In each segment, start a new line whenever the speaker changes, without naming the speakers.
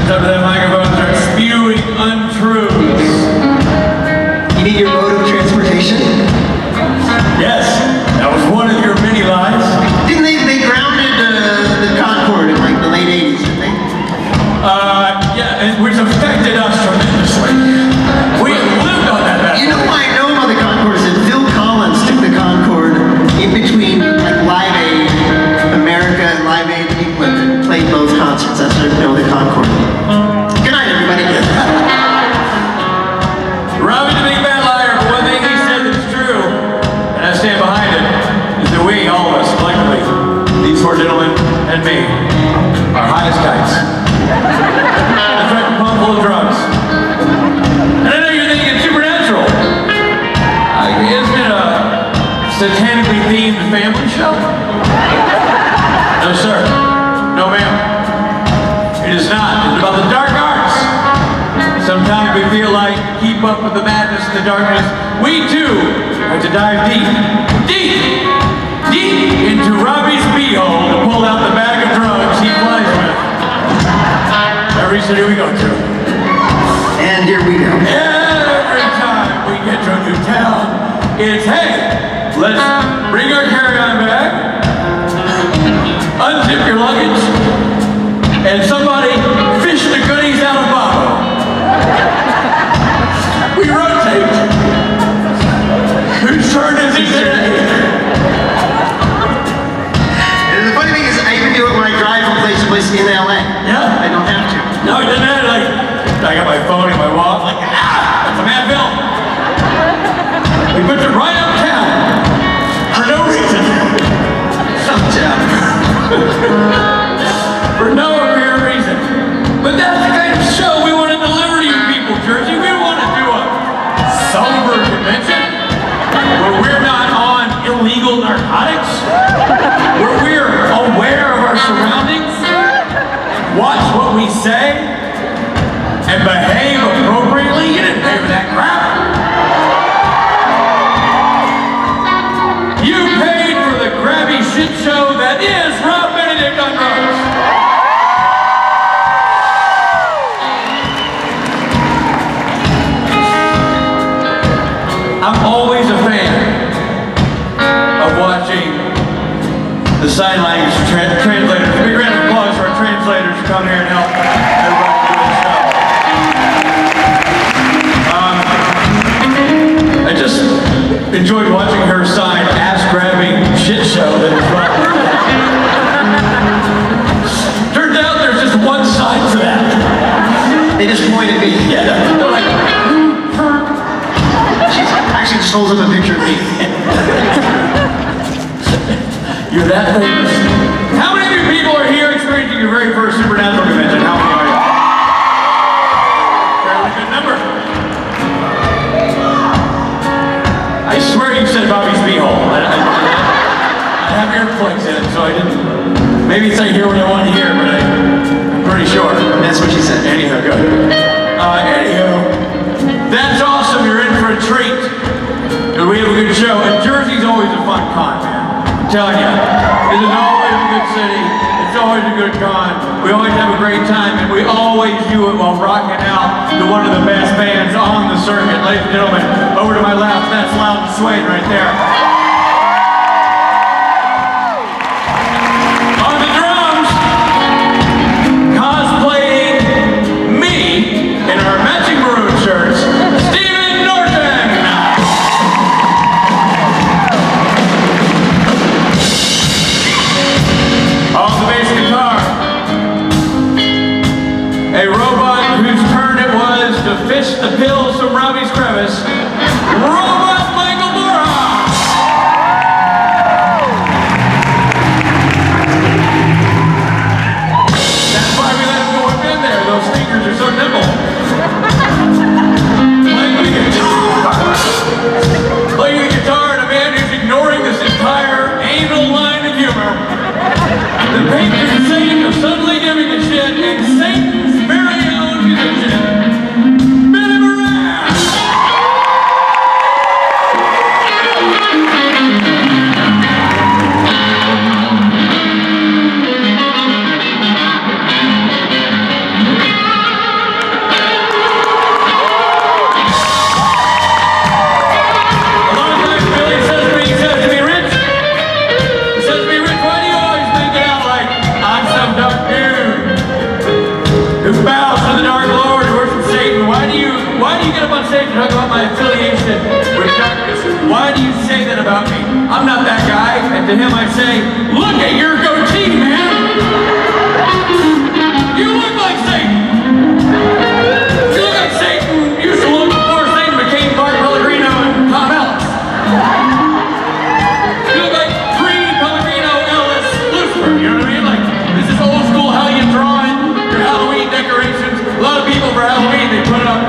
Reach up to that microphone and start spewing untruths.
You need your mode of transportation?
Yes, that was one of your many lies.
Didn't they grounded the Concorde in like the late 80s, didn't they?
Yeah, which affected us tremendously. We lived on that back.
You know why I know about the Concorde is that Phil Collins took the Concorde in between like Live Aid America and Live Aid England and played both concerts. That's how I know the Concorde. Good night, everybody.
Robbie's a big bad liar, but one thing he said that's true, and I stand behind it, is that we, all of us, collectively, these four gentlemen and me, are high as kites. That's right, we're pumped full of drugs. And I know you're thinking it's supernatural. Isn't it a satanically themed family show? No, sir. No, ma'am. It is not. It's about the dark arts. Sometimes we feel like to keep up with the madness and the darkness, we too have to dive deep into Robbie's beehole to pull out the bag of drugs he flies with. Every city we go to.
And here we go.
Every time we get to a new town, it's, hey, let's bring our carry-on bag, unzip your luggage, and somebody fish the goodies out of bottle. We rotate. Whose turn is it today?
And the funny thing is, I even do it when I drive from place to place in LA.
Yeah?
I don't have to.
No, it doesn't matter. Like, I got my phone in my wallet, like, that's a mad bill. We put it right uptown for no reason.
Uptown.
For no apparent reason. But that's the kind of show we want to deliver to you people, Jersey. We want to do a sober convention where we're not on illegal narcotics, where we're aware of our surroundings, watch what we say, and behave appropriately. You didn't pay for that crap. You paid for the grabby shit show that is Rob Benedict on drugs. I'm always a fan of watching the sign language translators. Big round of applause for our translators who come here and help everybody do this show. I just enjoyed watching her sign ass-grabbing shit show that is Rob. Turns out there's just one side to that.
They just point at me.
Yeah, they're like,
She actually just holds up a picture of me.
you're that famous. How many of you people are here experiencing your very first supernatural convention? How many are you? Fairly good number. I swear you said Bobby's beehole. I have earplugs in it, so I didn't. Maybe it's not here what I want to hear, but I'm pretty sure.
That's what she said.
Anyhow, good. Anywho, that's awesome. You're in for a treat. And we have a good show. And Jersey's always a fun con, man. I'm telling you. It is always a good city. It's always a good con. We always have a great time, and we always do it while rocking out to one of the best bands on the circuit. Ladies and gentlemen, over to my left, that's Loud and Swain right there. On the drums, cosplaying me in our matching maroon shirts, Steven Norton. On the bass guitar, a robot whose turn it was to fish the pills from Robbie's crevice, Robot Michael Borja. That's why we let him go up in there. Those fingers are so nimble. Playing the guitar and a man who's ignoring this entire anal line of humor. The patron saint of suddenly giving a shit and Satan's very own musician, Billy Moran. bows to the Dark Lord, who worships Satan. Why do you get up on stage and talk about my affiliation with darkness? Why do you say that about me? I'm not that guy. And to him I say, look at your goatee, man. You look like Satan. You look like Satan used to look before Satan became Mark Pellegrino and Tom Ellis. You look like pre-Pellegrino Ellis Lucifer. You know what I mean? Like, this is old school how you draw it, your Halloween decorations. A lot of people for Halloween, they put up,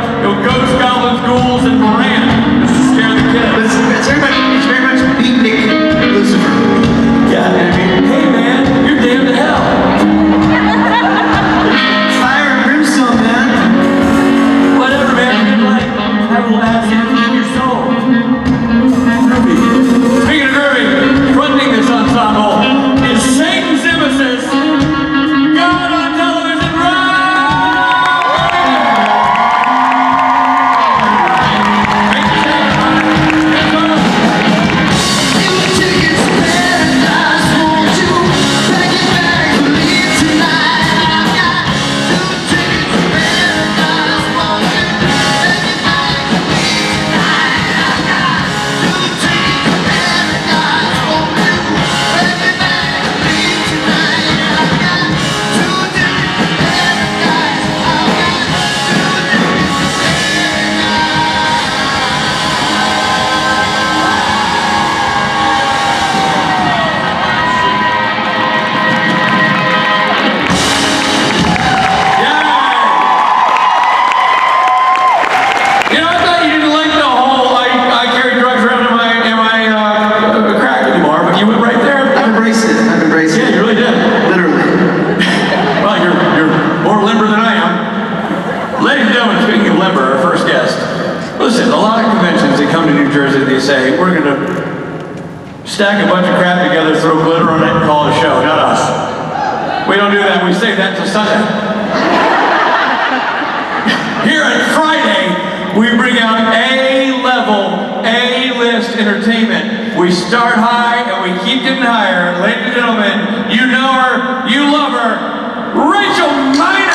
ghosts, goblins, ghouls, and Moran just to scare the kids.
It's very much beatnik Lucifer.
Yeah, I mean, hey man, you're damned to hell.
Fire and brimstone, man.
Whatever, man, you're like, have a little acid in your soul. Groovy. Speaking of groovy, fronting this ensemble is Satan's nemesis, God on television, say, we're going to stack a bunch of crap together, throw glitter on it, and call it a show. Not us. We don't do that. We save that till Sunday. Here on Friday, we bring out A-level, A-list entertainment. We start high and we keep getting higher. Ladies and gentlemen, you know her, you love her, Rachel Mina!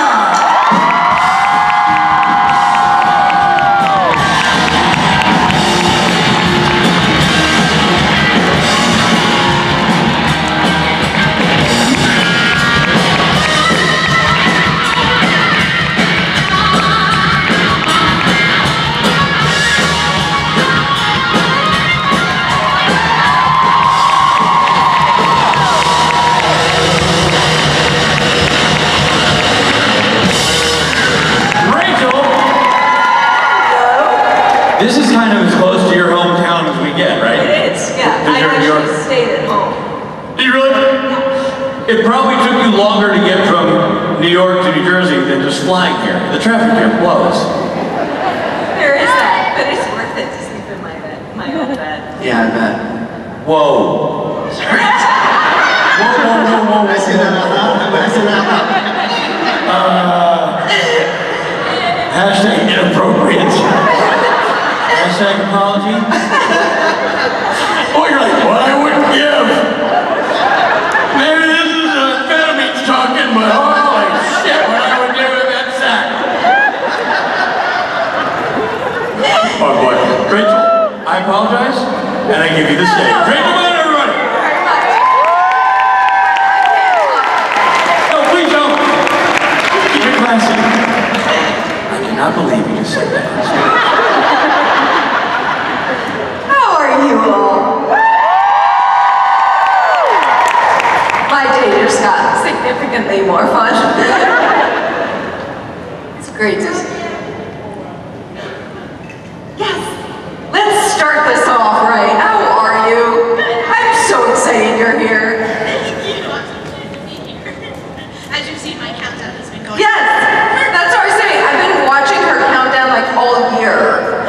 This is kind of as close to your hometown as we get, right?
It is, yeah. I actually stayed at home.
Did you really? Yeah. It probably took you longer to get from New York to New Jersey than just flying here. The traffic here blows.
There is that, but it's worth it to sleep in my own bed.
Yeah, I bet.
Whoa.
Sorry.
Whoa.
I say that out loud. I say that out loud.
Hashtag inappropriate. Hashtag apology. Oh, you're like, what I wouldn't give. Maybe this is amphetamines talking, but holy shit, what I would give with that sack. Oh boy. Rachel, I apologize, and I give you the stage. Rachel, man, everybody.
Very much.
No, please don't. Keep it classy. I cannot believe you just said that.
How are you all? My day just got significantly more fun. It's great to see you. Yes, let's start this off right. How are you? I'm so excited you're here.
Thank you. I'm so excited to be here. As you've seen, my countdown has been going.
Yes, that's what I was saying. I've been watching her countdown like all year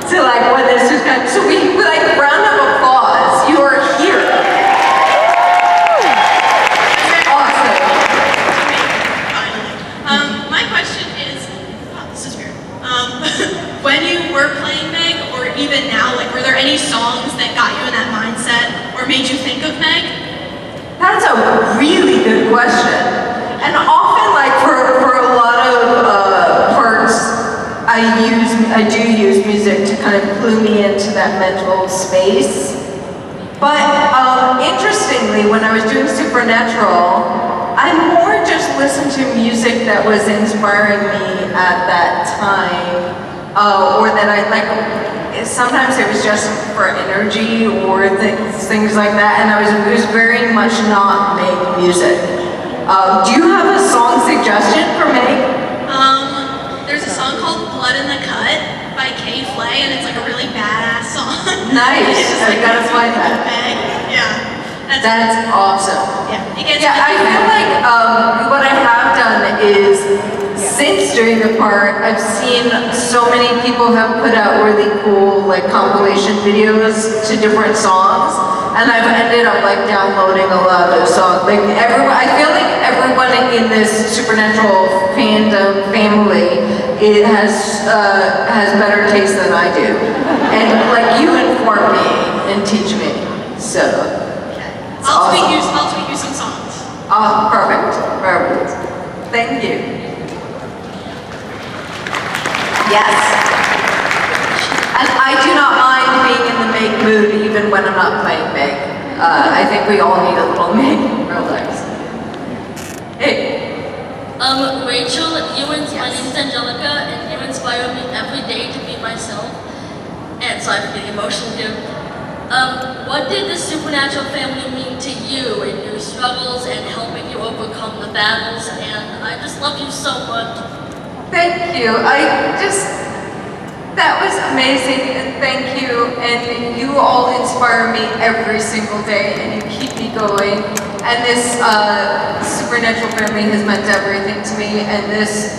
to like when this is going. So we like round of applause. You are here. Awesome.
Finally. My question is, oh, this is weird. When you were playing Meg, or even now, like, were there any songs that got you in that mindset, or made you think of Meg?
That's a really good question. And often, like for a lot of of clue me into that mental space. But interestingly, when I was doing Supernatural, I more just listened to music that was inspiring me at that time, or that I like. Sometimes it was just for energy or things like that, and it was very much not make music. Do you have a song suggestion for me?
There's a song called Blood in the Cut by Kay Flay, and it's like a really badass song.
Nice. I gotta find that.
Yeah.
That's awesome.
Yeah. It gets
I feel like what I have done is, since doing the part, I've seen so many people have put out really cool like compilation videos to different songs, and I've ended up like downloading a lot of those songs. Like I feel like everyone in this Supernatural fandom family, it has better taste than I do, and like you inform me and teach me. So.
I'll tweet you some songs.
Oh, perfect. Thank you. Yes. And I do not mind being in the make mood even when I'm not playing Meg. I think we all need a little Meg in our lives. Hey.
Rachel, my name is Angelica, and you inspire me every day to be myself. And so I'm getting emotional here. What did the Supernatural family mean to you in your struggles and helping you overcome the battles? And I just love you so much.
Thank you. That was amazing, and thank you. And you all inspire me every single day, and you keep me going. And this Supernatural family has meant everything to me, and this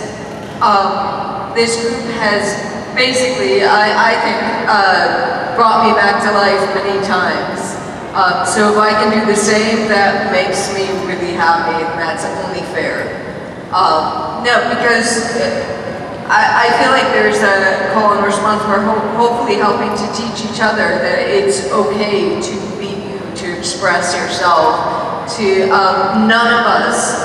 group has basically, I think, brought me back to life many times. So if I can do the same, that makes me really happy, and that's only fair. No, because I feel like there's a call and response where hopefully helping to teach each other that it's okay to be you, to express yourself, to none of us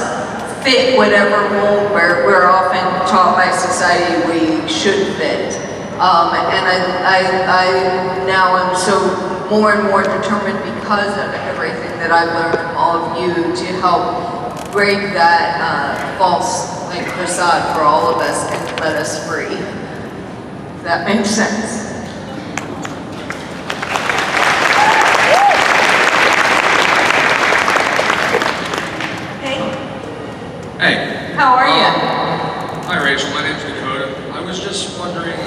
fit whatever mold where we're often taught by society we should fit. And I now am so more and more determined because of everything that I've learned from all of you to help break that false facade for all of us and let us free. If that makes sense.
Hey.
How are you?
Hi Rachel, my name's Dakota. I was just wondering,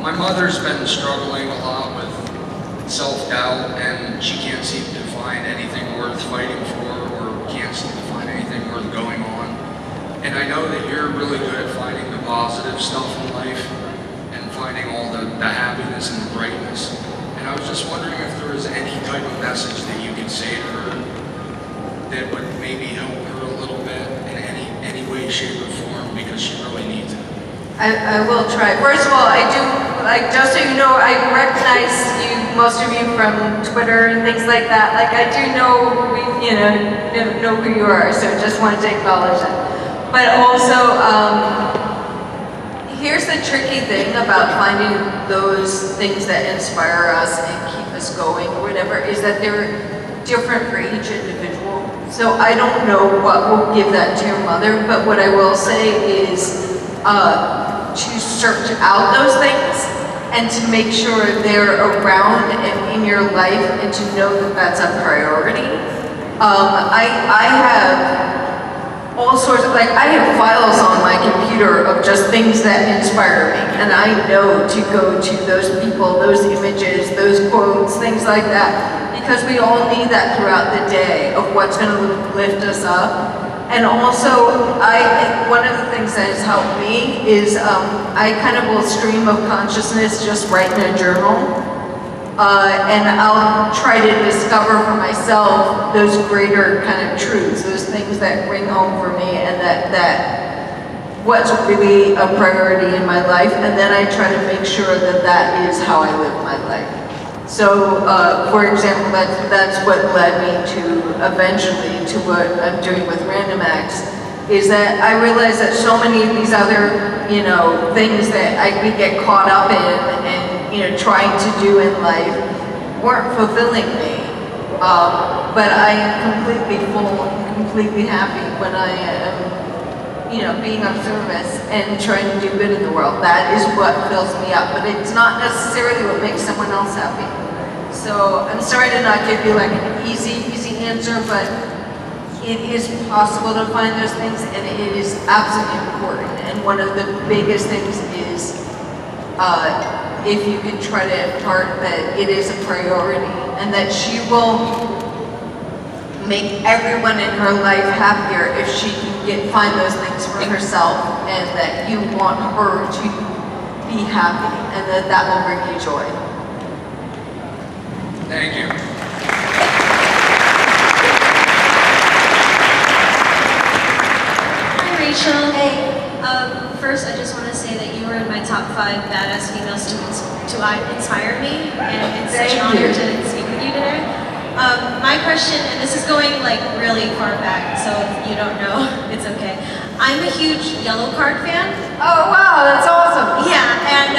my mother's been struggling a lot with self-doubt, and she can't seem to find anything worth fighting for, or can't seem to find anything worth going on. And I know that you're really good at finding the positive stuff in life and finding all the happiness and the brightness. And I was just wondering if there was any type of message that you could say to her that would maybe help her a little bit in any way, shape, or form, because she really needs it.
I will try. First of all, I do, just so you know, I recognize you, most of you from Twitter and things like that. I do know, know who you are, so just wanted to acknowledge that. But also, here's the tricky thing about finding those things that inspire us and keep us going or whatever, is that they're different for each individual. So I don't know what will give that to your mother, but what I will say is to search out those things and to make sure they're around and in your life, and to know that that's a priority. I have all sorts of, I have files on my computer of just things that inspire me, and I know to go to those people, those images, those quotes, things like that, because we all need that throughout the day of what's going to lift us up. And also, one of the things that has helped me is I kind of will stream of consciousness, just write in a journal, and I'll try to discover for myself those greater kind of truths, those things that ring home for me, and that what's really a priority in my life, and then I try to make sure that that is how I live my life. So, for example, that's what led me to eventually to what I'm doing with Random Acts, is that I realize that so many of these other, you know, things that we get caught up in and, you know, trying to do in life weren't fulfilling me. But I am completely full and completely happy when I am, you know, being of service and trying to do good in the world. That is what fills me up, but it's not necessarily what makes someone else happy. So I'm sorry to not give you like an easy answer, but it is possible to find those things, and it is absolutely important. And one of the biggest things is if you can try to impart that it is a priority and that she will make everyone in her life happier if she can find those things for herself, and that you want her to be happy, and that will bring you joy.
Thank you.
Rachel. Hey. First, I just want to say that you were in my top 5 badass female students to inspire me, and it's such an honor to speak with you today. My question, and this is going like really far back, so if you don't know, it's okay. I'm a huge Yellow Card fan.
Oh wow, that's awesome.
Yeah, and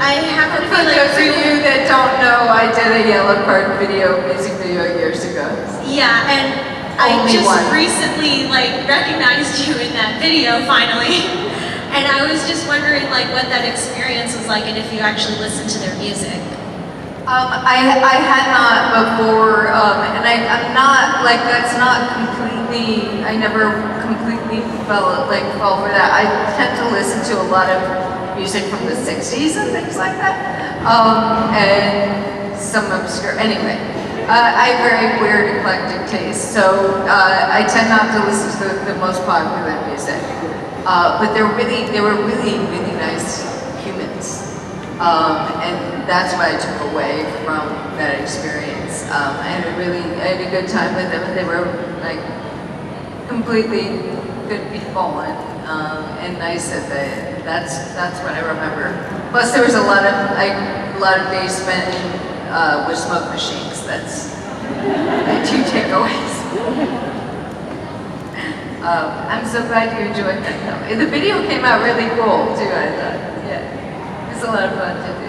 I happen to be
For
like
those of you that don't know, I did a Yellow Card music video years ago.
Yeah, and I just recently like recognized you in that video finally. And I was just wondering like what that experience was like and if you actually listened to their music.
I had not before, and I'm not, like, that's not completely, I never completely fell for that. I tend to listen to a lot of music from the 60s and things like that, and some obscure, anyway. I have very weird eclectic taste, so I tend not to listen to the most popular music. But they were really nice humans. And that's what I took away from that experience. I had a good time with them, and they were like completely good people and nice at the, that's what I remember. Plus there was a lot of days spent with smoke machines. That's my 2 takeaways. I'm so glad you enjoyed that though. The video came out really cool too, I thought. Yeah. It's a lot of fun to do.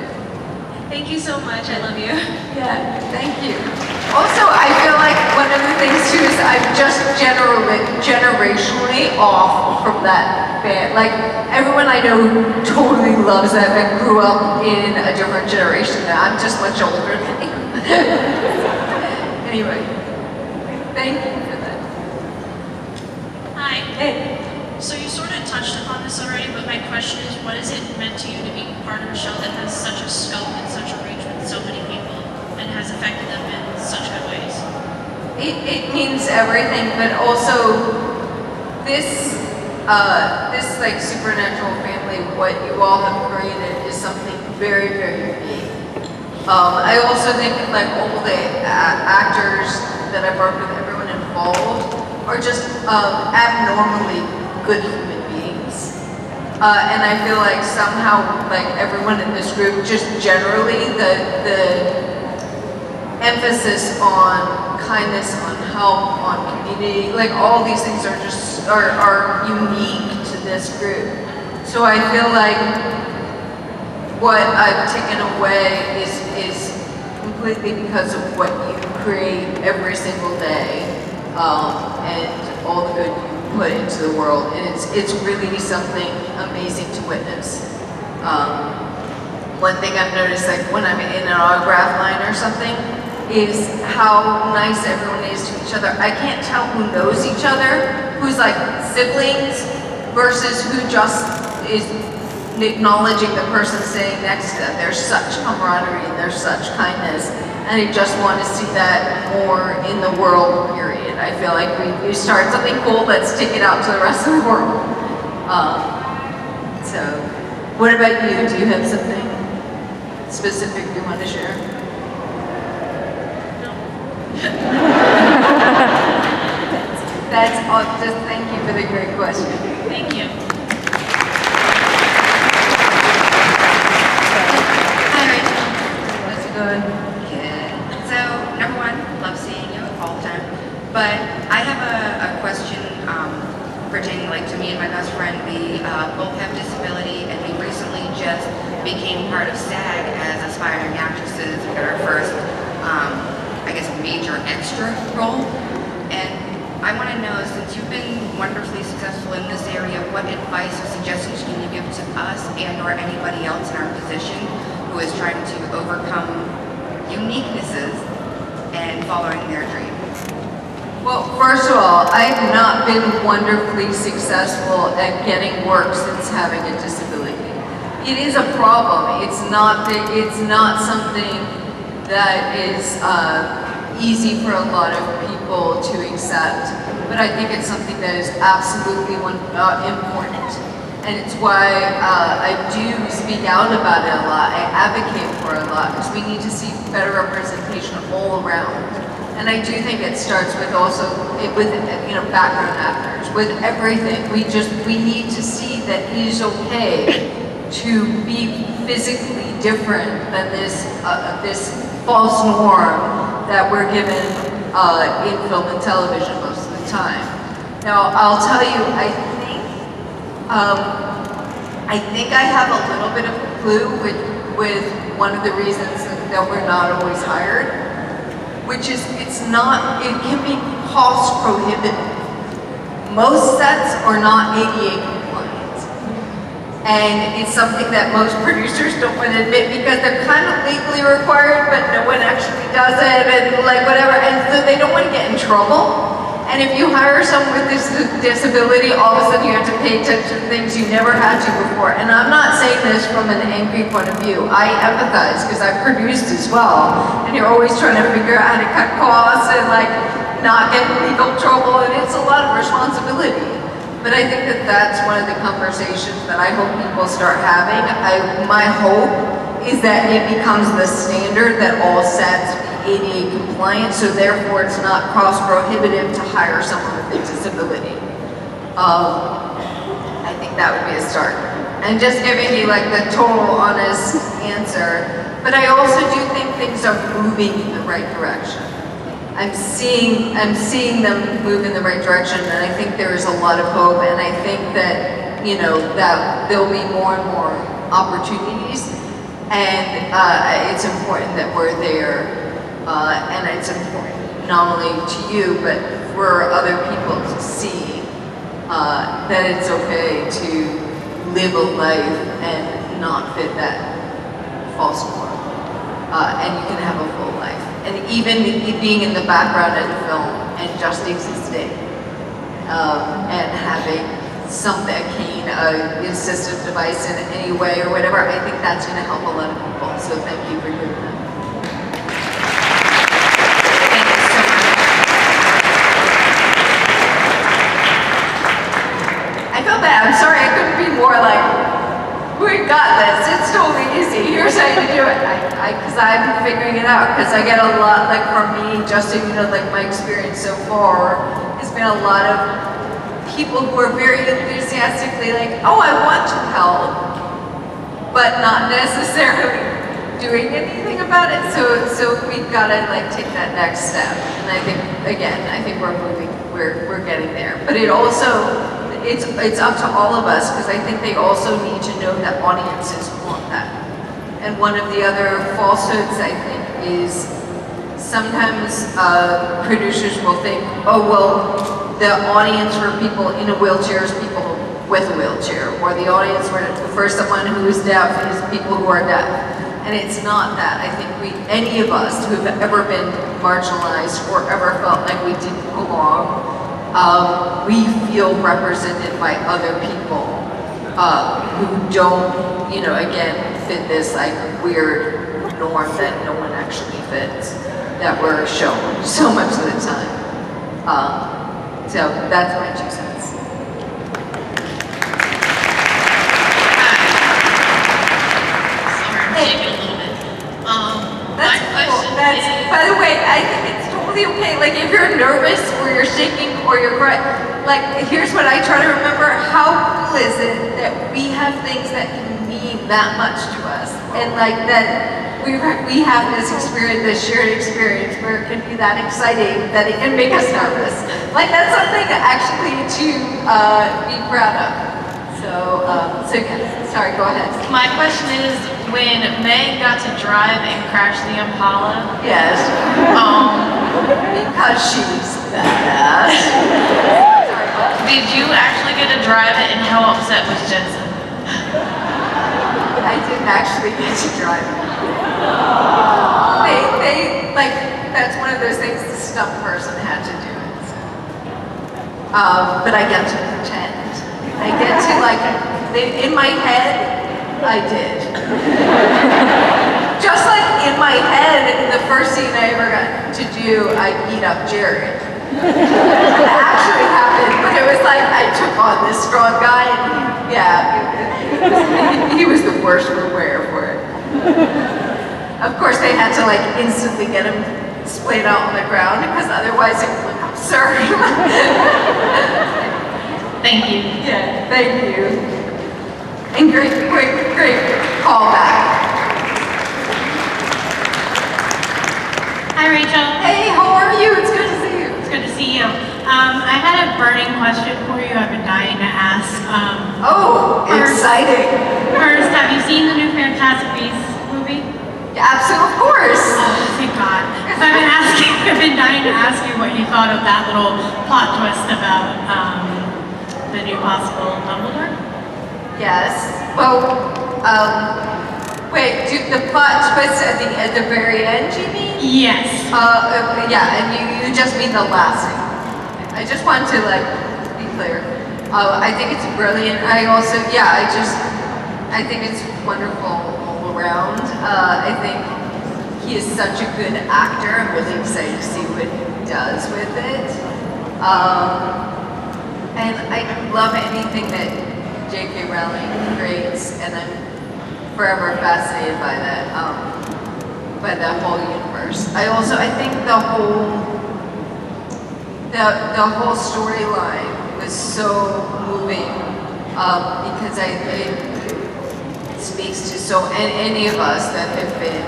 Thank you so much. I love you.
Yeah, thank you. Also, I feel like one of the things too is I'm just generationally off from that band. Like everyone I know totally loves that band grew up in a different generation. I'm just much older than you. Anyway, thank you for that.
Hi.
Hey.
So you sort of touched upon this already, but my question is, what has it meant to you to be part of a show that has such a scope and such a reach with so many people and has affected them in such good ways?
It means everything, but also this like supernatural family, what you all have created is something very, very unique. I also think like all the actors that I've worked with, everyone involved, are just abnormally good human beings. And I feel like somehow, like everyone in this group, just generally, the emphasis on kindness, on help, on community, like all these things are just, are unique to this group. So I feel like what I've taken away is completely because of what you create every single day, and all the good you put into the world, and it's really something amazing to witness. One thing I've noticed, like when I'm in an autograph line or something, is how nice everyone is to each other. I can't tell who knows each other, who's like siblings, versus who just is acknowledging the person sitting next to them. There's such camaraderie and there's such kindness, and I just want to see that more in the world, period. I feel like we start something cool, let's take it out to the rest of the world. So, what about you? Do you have something specific you want to share?
No.
That's all. Just thank you for the great question.
Thank you.
Hi, Rachel.
How's it going?
Good. So, number one, love seeing you all the time. But I have a question pertaining like best friend. We both have disability, and we recently just became part of SAG as aspiring actresses. We got our first, I guess, major extra role. And I want to know, since you've been wonderfully successful in this area, what advice or suggestions can you give to us and or anybody else in our position who is trying to overcome uniquenesses and following their dream?
Well, first of all, I've not been wonderfully successful at getting work since having a disability. It is a problem. It's not something that is easy for a lot of people to accept, but I think it's something that is absolutely important. And it's why I do speak out about it a lot. I advocate for it a lot, because we need to see better representation all around. And I do think it starts with also with background actors, with everything. We need to see that it is okay to be physically different than this false norm that we're given in film and television most of the time. Now, I'll tell you, I think I have a little bit of a clue with one of the reasons that we're not always hired, which is it can be cost prohibitive. Most sets are not ADA compliant. And it's something that most producers don't want to admit because they're kind of legally required, but no one actually does it, and like whatever, and so they don't want to get in trouble. And if you hire someone with this disability, all of a sudden you have to pay attention to things you never had to before. And I'm not saying this from an angry point of view. I empathize because I've produced as well. And you're always trying to figure out how to cut costs and like not get in legal trouble. And it's a lot of responsibility. But I think that that's one of the conversations that I hope people start having. My hope is that it becomes the standard that all sets ADA compliant, so therefore it's not cost prohibitive to hire someone with a disability. I think that would be a start. And just giving you like the total honest answer, but I also do think things are moving in the right direction. I'm seeing them move in the right direction, and I think there is a lot of hope, and I think that, that there'll be more and more opportunities, and it's important that we're there. And it's important not only to you, but for other people to see that it's okay to live a life and not fit that false norm. And you can have a full life. And even being in the background of the film and just existing and having something, a cane, an assistive device in any way or whatever, I think that's going to help a lot of people. So thank you for doing that. I'm sorry, I couldn't be more like, we got this, it's totally easy, here's how you do it. Because I'm figuring it out, because I get a lot, like for me, just so you know, like my experience so far has been a lot of people who are very enthusiastically like, oh, I want to help, but not necessarily doing anything about it. So we've got to like take that next step. And I think, again, we're moving, we're getting there. But it also, it's up to all of us, because I think they also need to know that audiences want that. And one of the other falsehoods, I think, is sometimes producers will think, oh, well, the audience for people in a wheelchair is people with a wheelchair, or the audience for someone who is deaf is people who are deaf. And it's not that. I think any of us who have ever been marginalized or ever felt like we didn't belong, we feel represented by other people who don't, again, fit this like weird norm that no one actually fits, that we're shown so much of the time. So that's my 2 cents.
Sorry, I'm shaking a little bit. My question is...
By the way, I think it's totally okay. Like if you're nervous or you're shaking or you're crying, like here's what I try to remember. How cool is it that we have things that can mean that much to us? And like that we have this experience, this shared experience where it can be that exciting that it can make us nervous. Like that's something actually to be proud of. So yeah, sorry, go ahead.
My question is, when Meg got to drive and crash the Impala,
Yes, because she's badass. Sorry, what?
did you actually get to drive it, and how upset was Jensen?
I didn't actually get to drive it. They like, that's one of those things the stunt person had to do it. So. But I get to pretend. I get to like, in my head, I did. Just like in my head, the first scene I ever got to do, I beat up Jared. It actually happened, but it was like I took on this strong guy, and he was the worst for wear for it. Of course, they had to like instantly get him splayed out on the ground because otherwise it would look absurd.
Thank you.
Yeah, thank you. And great callback.
Hi, Rachel.
Hey, how are you? It's good to see you.
It's good to see you. I had a burning question for you I've been dying to ask.
Exciting.
First, have you seen the new Fantastic Beasts movie?
Yeah, absolutely, of course.
Oh, thank God. 'Cause I've been dying to ask you what you thought of that little plot twist about the new possible Dumbledore.
Yes. Well, wait, the plot twist at the very end, you mean?
Yes.
Yeah, and you just mean the last scene. I just want to like be clear. I think it's brilliant. I also, I think it's wonderful all around. I think he is such a good actor. I'm really excited to see what he does with it. And I love anything that J.K. Rowling creates, and I'm forever fascinated by that whole universe. I think the whole storyline was so moving because it speaks to any of us that have been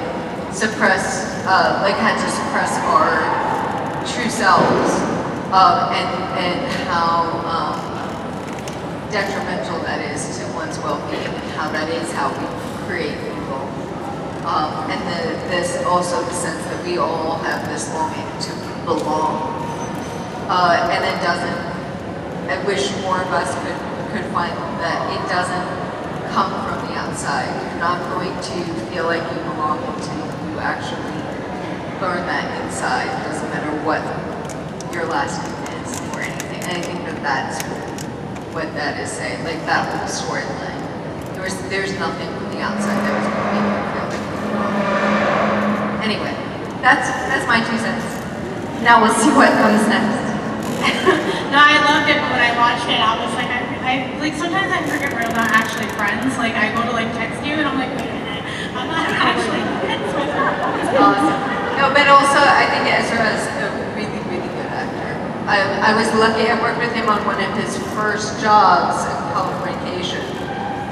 suppressed, had to suppress our true selves, and how detrimental that is to one's well-being, and how that is how we create evil. And this also the sense that we all have this longing to belong, and it doesn't. I wish more of us could find that it doesn't come from the outside. You're not going to feel like you belong until you actually learn that inside. It doesn't matter what your last name is or anything. And I think that's what that is saying. Like that whole storyline. There's nothing from the outside that was going to make you feel like you belong. Anyway, that's my 2 cents. Now we'll see what comes next.
No, I loved it, but when I watched it, I was like, sometimes I forget we're not actually friends. Like, I go to text you, and I'm like, wait a minute, I'm not actually friends with her.
It's awesome. No, but also I think Ezra is a really, really good actor. I was lucky. I worked with him on one of his first jobs in Californication,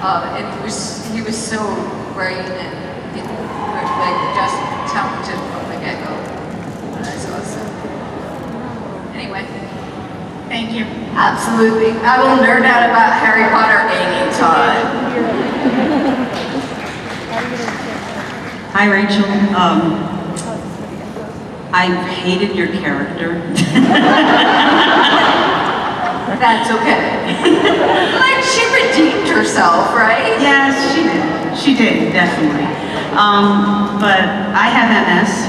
and he was so great and just talented from the get-go. That's awesome. Anyway.
Thank you.
Absolutely. I will nerd out about Harry Potter anytime.
Hi, Rachel. I hated your character.
That's okay. She redeemed herself, right?
Yes, she did. She did, definitely. But I have MS.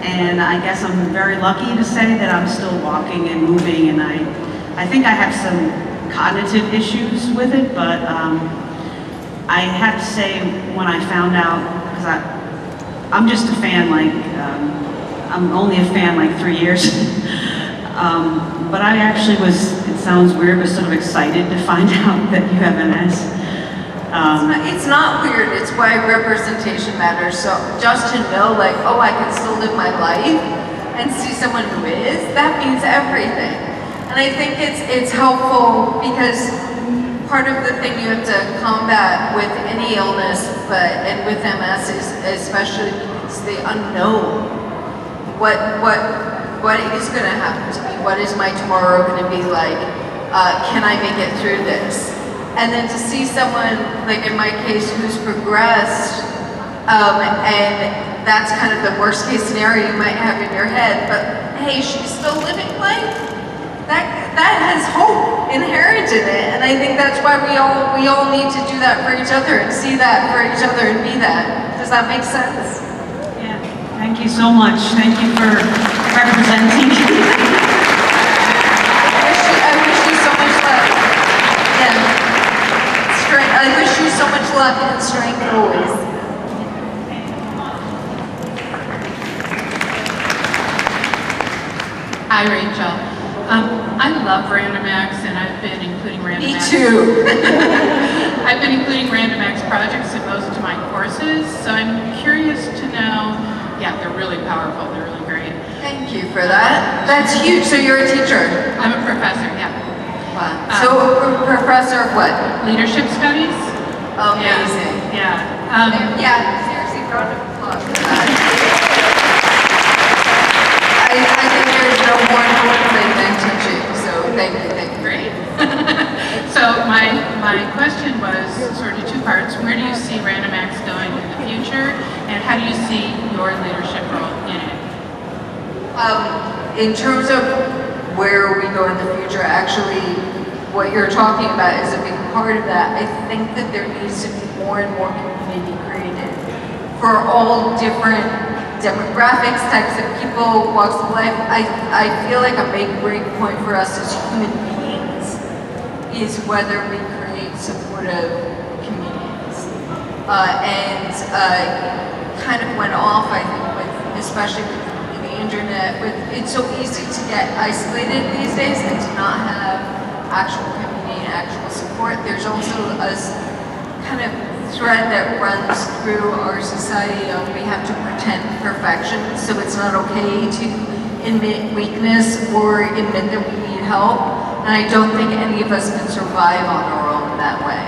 And I guess I'm very lucky to say that I'm still walking and moving, and I think I have some cognitive issues with it, but I have to say when I found out, because I'm just a fan, I'm only a fan 3 years, but I actually was, it sounds weird, but sort of excited to find out that you have MS.
It's not weird, it's why representation matters. So just to know I can still live my life and see someone who is, that means everything. And I think it's helpful because part of the thing you have to combat with any illness, and with MS is especially it's the unknown. What is going to happen to me? What is my tomorrow going to be like? Can I make it through this? And then to see someone, like in my case, who's progressed, and that's kind of the worst case scenario you might have in your head, but hey, she's still living life. That has hope inherent in it, and I think that's why we all need to do that for each other and see that for each other and be that. Does that make sense?
Yeah, thank you so much. Thank you for representing.
I wish you so much luck. Yeah. Strength. I wish you so much luck and strength always.
Hi, Rachel. I love Random Acts, and I've been including Random
Me
Acts.
too.
I've been including Random Acts projects in most of my courses, so I'm curious to know, yeah, they're really powerful, they're really great.
Thank you for that. That's huge. So you're a teacher?
I'm a professor, yeah.
Wow. So professor of what?
Leadership studies.
Amazing.
Yeah.
Yeah, seriously, round of applause for that. I think there's no more important than teaching, so thank you.
Great. So my question was sort of two parts. Where do you see Random Acts going in the future, and how do you see your leadership role in it?
In terms of where we go in the future, actually, what you're talking about is a big part of that. I think that there needs to be more and more community created for all different demographics, types of people, walks of life. I feel like a big break point for us as human beings is whether we create supportive communities. Kind of went off, I think, especially with the internet. It's so easy to get isolated these days and to not have actual community and actual support. There's also a kind of thread that runs through our society of we have to pretend perfection, so it's not okay to admit weakness or admit that we need help, and I don't think any of us can survive on our own that way.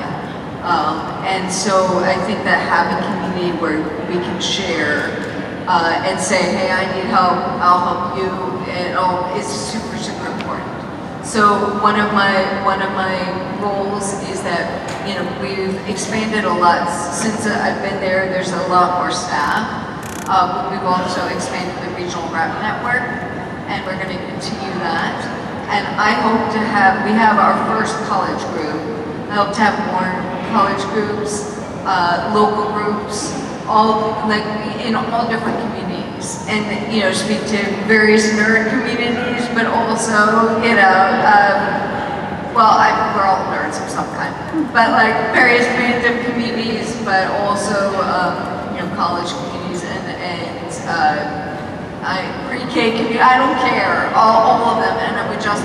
And so I think that having community where we can share and say, hey, I need help, I'll help you, is super, super important. So one of my goals is that, you know, we've expanded a lot since I've been there. There's a lot more staff. We've also expanded the regional rep network, and we're going to continue that. And I hope to have, we have our first college group. I hope to have more college groups, local groups, all like in all different communities, and you know, speak to various nerd communities, but also, you know, well, we're all nerds of some kind, but like various random communities, but also you know, college communities and pre-K community. I don't care, all of them, and I would just like